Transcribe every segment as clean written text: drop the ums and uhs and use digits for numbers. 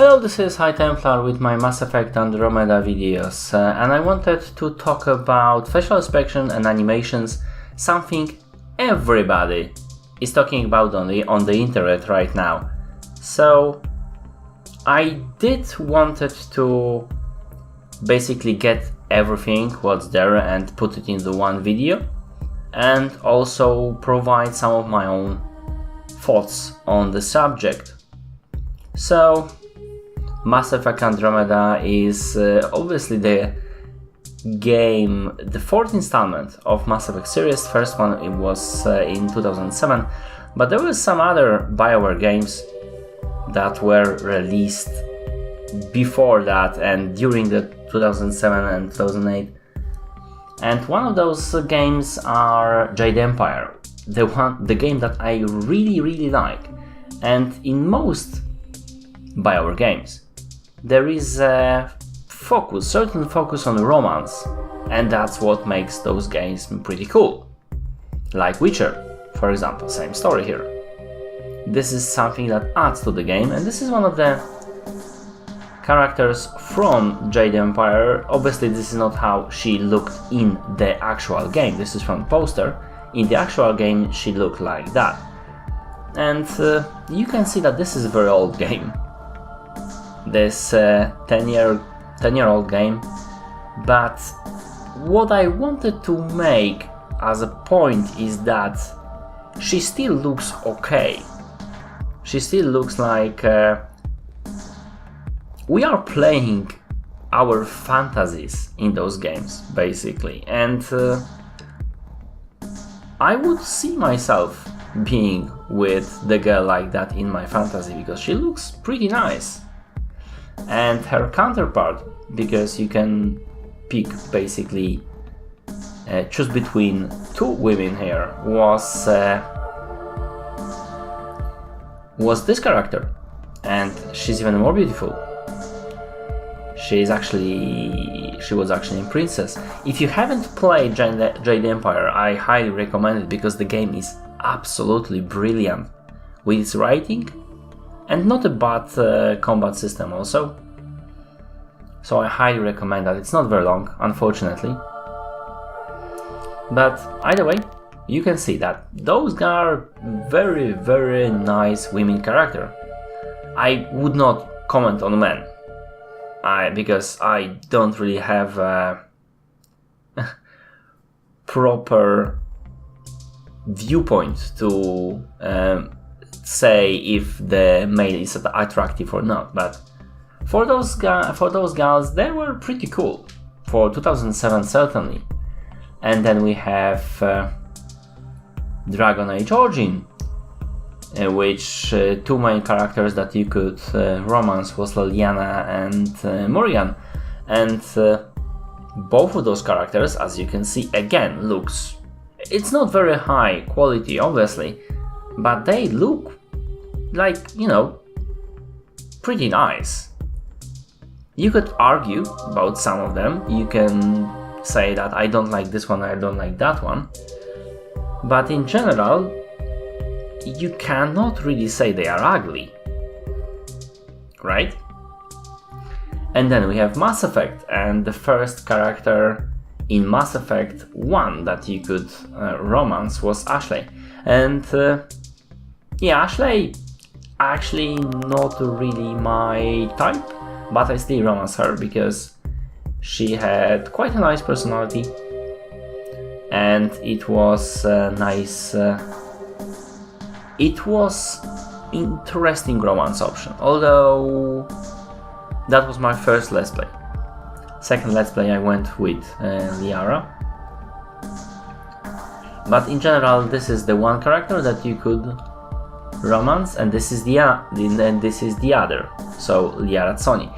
Hello, this is High Templar with my Mass Effect Andromeda videos, and I wanted to talk about facial expression and animations, something everybody is talking about on the internet right now. So I did wanted to basically get everything what's there and put it into one video, and also provide some of my own thoughts on the subject. So Mass Effect Andromeda is obviously the game, the fourth installment of Mass Effect series. First one it was in 2007, but there were some other BioWare games that were released before that and during the 2007 and 2008. And one of those games are Jade Empire, the game that I really like. And in most BioWare games, there is a certain focus on romance, and that's what makes those games pretty cool. Like Witcher, for example, same story here. This is something that adds to the game, and this is one of the characters from Jade Empire. Obviously, this is not how she looked in the actual game. This is from the poster. In the actual game, she looked like that. And you can see that this is a very old game. This 10-year-old game, but what I wanted to make as a point is that she still looks okay. She still looks like we are playing our fantasies in those games, basically, and I would see myself being with the girl like that in my fantasy, because she looks pretty nice. And her counterpart, because you can pick basically choose between two women here, was this character, and she's even more beautiful. She was actually a princess. If you haven't played Jade Empire, I highly recommend it, because the game is absolutely brilliant with its writing. And not a bad combat system also. So I highly recommend that. It's not very long, unfortunately. But either way, you can see that those are very nice women character. I would not comment on men, because I don't really have a proper viewpoint to say if the male is attractive or not, but for those girls, they were pretty cool for 2007 certainly. And then we have Dragon Age Origin, which two main characters that you could romance was Liliana and Morrigan, and both of those characters, as you can see, again looks. It's not very high quality, obviously, but they look like, pretty nice. You could argue about some of them. You can say that I don't like this one, I don't like that one. But in general, you cannot really say they are ugly, right? And then we have Mass Effect, and the first character in Mass Effect 1 that you could romance was Ashley. And Ashley, actually not really my type, but I still romance her because she had quite a nice personality, and it was nice. It was interesting romance option, although that was my first Let's Play. Second Let's Play I went with Liara. But in general, this is the one character that you could romance, and this is the other. So Liara Tsoni.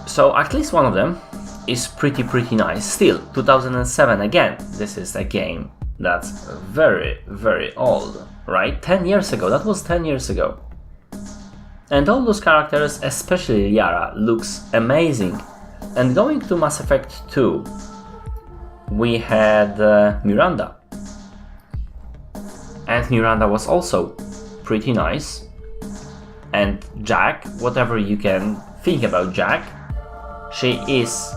So at least one of them is pretty nice. Still, 2007 again. This is a game that's very old, right? 10 years ago. That was 10 years ago. And all those characters, especially Liara, looks amazing. And going to Mass Effect 2, we had Miranda. And Miranda was also pretty nice. And Jack, whatever you can think about Jack, she is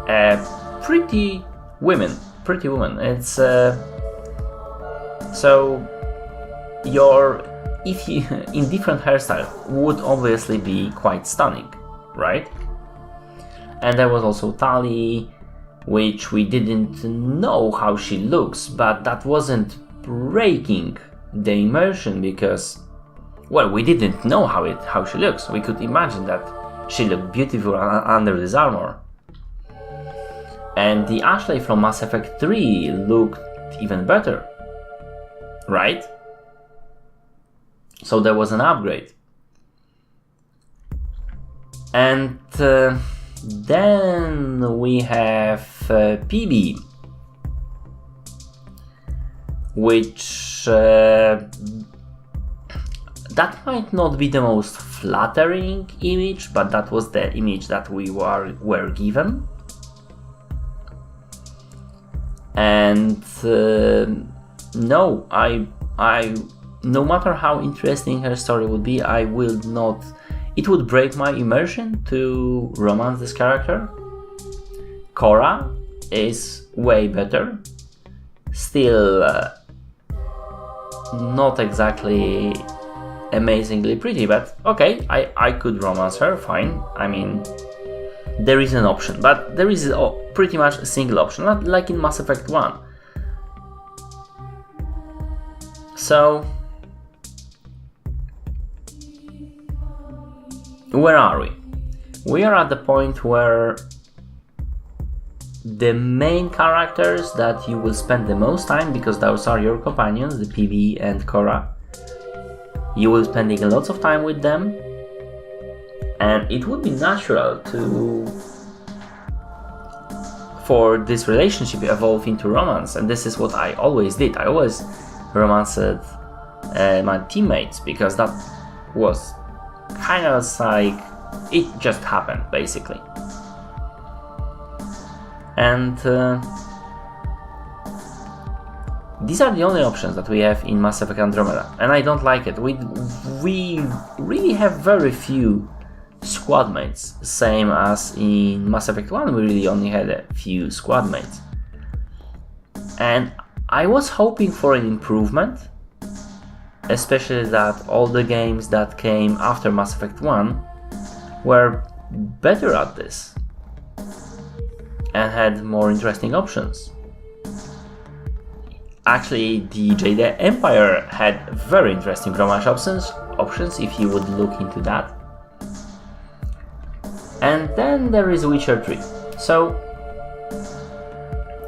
a pretty woman. It's so if you in different hairstyle would obviously be quite stunning, right? And there was also Tali, which we didn't know how she looks, but that wasn't breaking the immersion because, well, we didn't know how she looks. We could imagine that she looked beautiful under this armor. And the Ashley from Mass Effect 3 looked even better, right? So there was an upgrade. And then we have PB, which that might not be the most flattering image, but that was the image that we were given. And no, I no matter how interesting her story would be, I will not. It would break my immersion to romance this character. Cora is way better. Still not exactly amazingly pretty, but okay, I could romance her, fine. I mean, there is an option, but there is pretty much a single option, not like in Mass Effect 1. So, where are we? We are at the point where the main characters that you will spend the most time, because those are your companions, the PB and Cora, you will spending lots of time with them, and it would be natural for this relationship evolve into romance, and this is what I always did. I always romanced my teammates because that was kind of like it just happened basically. And these are the only options that we have in Mass Effect Andromeda, and I don't like it. We really have very few squad mates, same as in Mass Effect 1 we really only had a few squad mates. And I was hoping for an improvement, especially that all the games that came after Mass Effect 1 were better at this and had more interesting options. Actually, the Jade Empire had very interesting romance options if you would look into that. And then there is Witcher 3. So,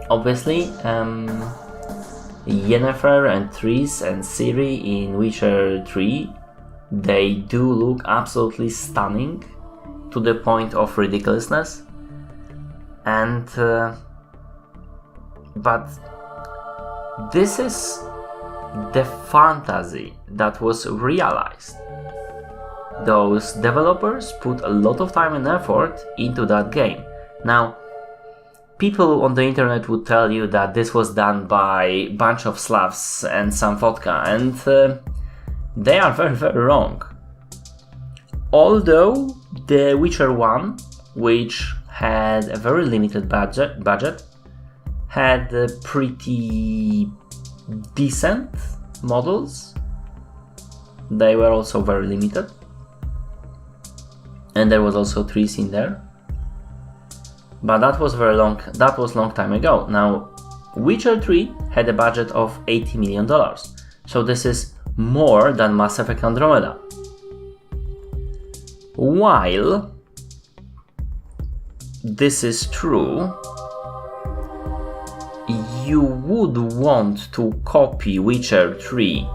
obviously, Yennefer and Triss and Ciri in Witcher 3, they do look absolutely stunning to the point of ridiculousness. And but this is the fantasy that was realized. Those developers put a lot of time and effort into that game. Now, people on the internet would tell you that this was done by a bunch of Slavs and some vodka, and they are very, very wrong. Although The Witcher 1, which had a very limited budget, had pretty decent models, they were also very limited. And there was also Triss in there. But that was long time ago. Now, Witcher 3 had a budget of $80 million. So this is more than Mass Effect Andromeda. While this is true, you would want to copy Witcher 3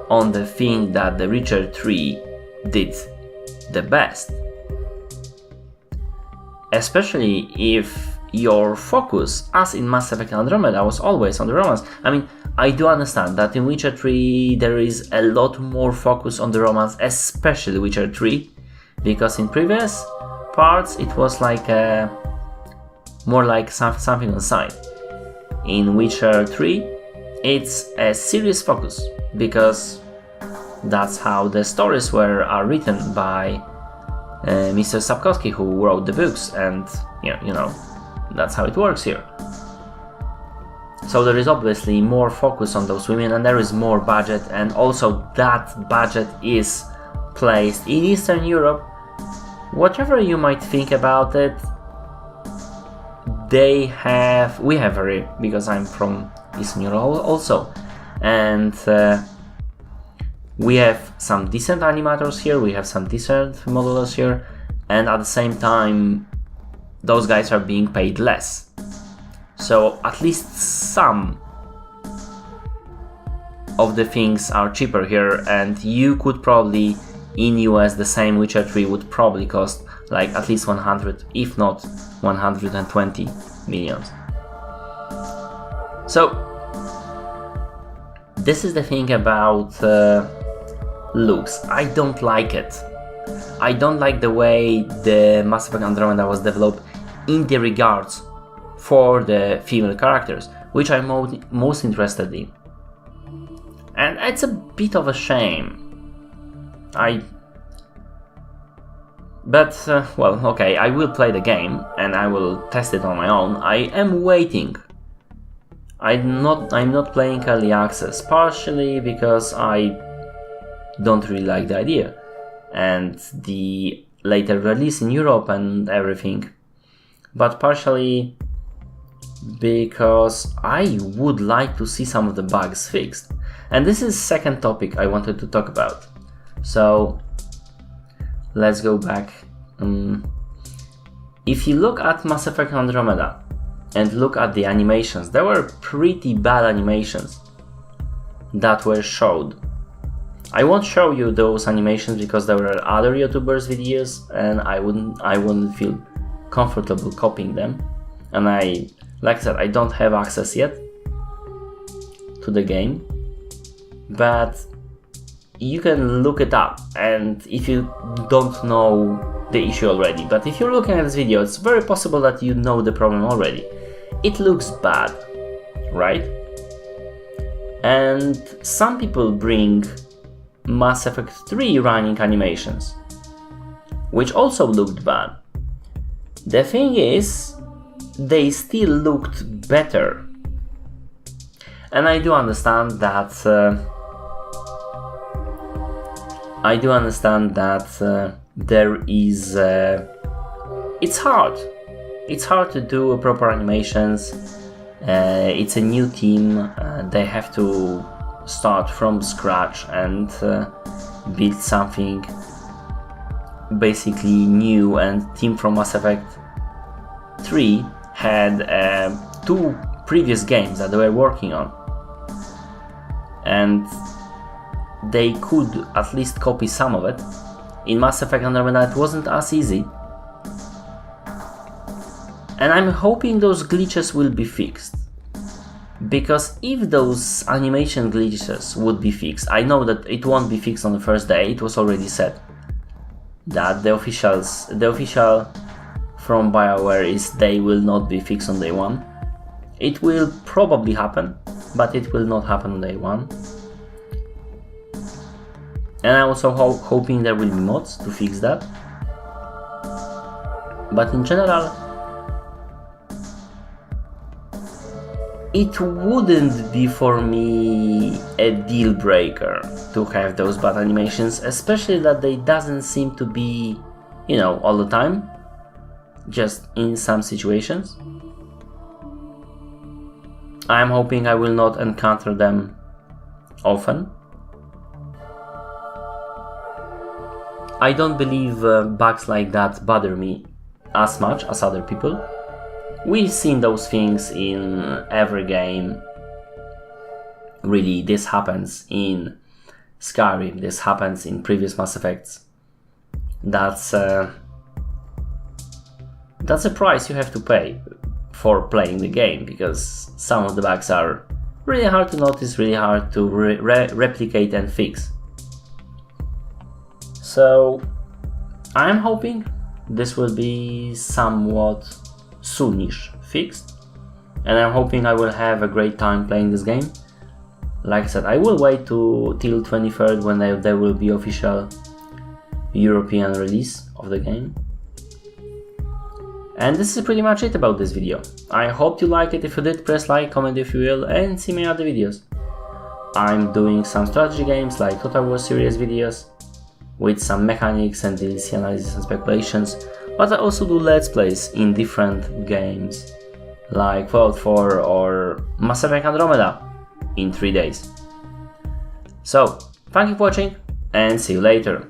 on the thing that the Witcher 3 did the best. Especially if your focus, as in Mass Effect Andromeda, was always on the romance. I mean, I do understand that in Witcher 3 there is a lot more focus on the romance, especially Witcher 3, because in previous parts it was like more like something on the side. In Witcher 3 it's a serious focus, because That's how the stories are written by Mr. Sapkowski, who wrote the books, and you know, that's how it works here. So there is obviously more focus on those women, and there is more budget, and also that budget is placed in Eastern Europe. Whatever you might think about it, we have because I'm from Eastern Europe also, and we have some decent animators here, we have some decent modelers here, and at the same time those guys are being paid less. So at least some of the things are cheaper here, and you could probably, in US, the same Witcher 3 would probably cost like at least 100, if not 120 millions. So this is the thing about looks. I don't like it. I don't like the way the Mass Effect Andromeda was developed in the regards for the female characters, which I'm most interested in. And it's a bit of a shame. Well, okay, I will play the game and I will test it on my own. I am waiting. I'm not playing early access, partially because I don't really like the idea and the later release in Europe and everything, but partially because I would like to see some of the bugs fixed. And this is the second topic I wanted to talk about. So let's go back. If you look at Mass Effect Andromeda and look at the animations, there were pretty bad animations that were showed. I won't show you those animations because there were other YouTubers' videos and I wouldn't feel comfortable copying them. And like I said, I don't have access yet to the game, but you can look it up, and if you don't know the issue already, but if you're looking at this video, it's very possible that you know the problem already. It looks bad, right? And some people bring Mass Effect 3 running animations, which also looked bad. The thing is, they still looked better. And I do understand that there is it's hard to do proper animations. It's a new team, they have to start from scratch and build something basically new, and team from Mass Effect 3 had 2 previous games that they were working on, and they could at least copy some of it. In Mass Effect Andromeda it wasn't as easy, and I'm hoping those glitches will be fixed, because if those animation glitches would be fixed, I know that it won't be fixed on the first day. It was already said that the official from BioWare is they will not be fixed on day one. It will probably happen, but it will not happen on day one. And I'm also hoping there will be mods to fix that. But in general, it wouldn't be for me a deal breaker to have those bad animations, especially that they doesn't seem to be, all the time, just in some situations. I'm hoping I will not encounter them often. I don't believe bugs like that bother me as much as other people. We've seen those things in every game. Really, this happens in Skyrim, this happens in previous Mass Effects. That's a price you have to pay for playing the game, because some of the bugs are really hard to notice, really hard to replicate and fix. So I'm hoping this will be somewhat soonish fixed, and I'm hoping I will have a great time playing this game. Like I said, I will wait till 23rd when there will be official European release of the game. And this is pretty much it about this video. I hope you like it. If you did, press like, comment if you will, and see my other videos. I'm doing some strategy games like Total War series videos with some mechanics and DLC analysis and speculations, but I also do let's plays in different games like Fallout 4 or Mass Effect Andromeda in 3 days. So, thank you for watching and see you later.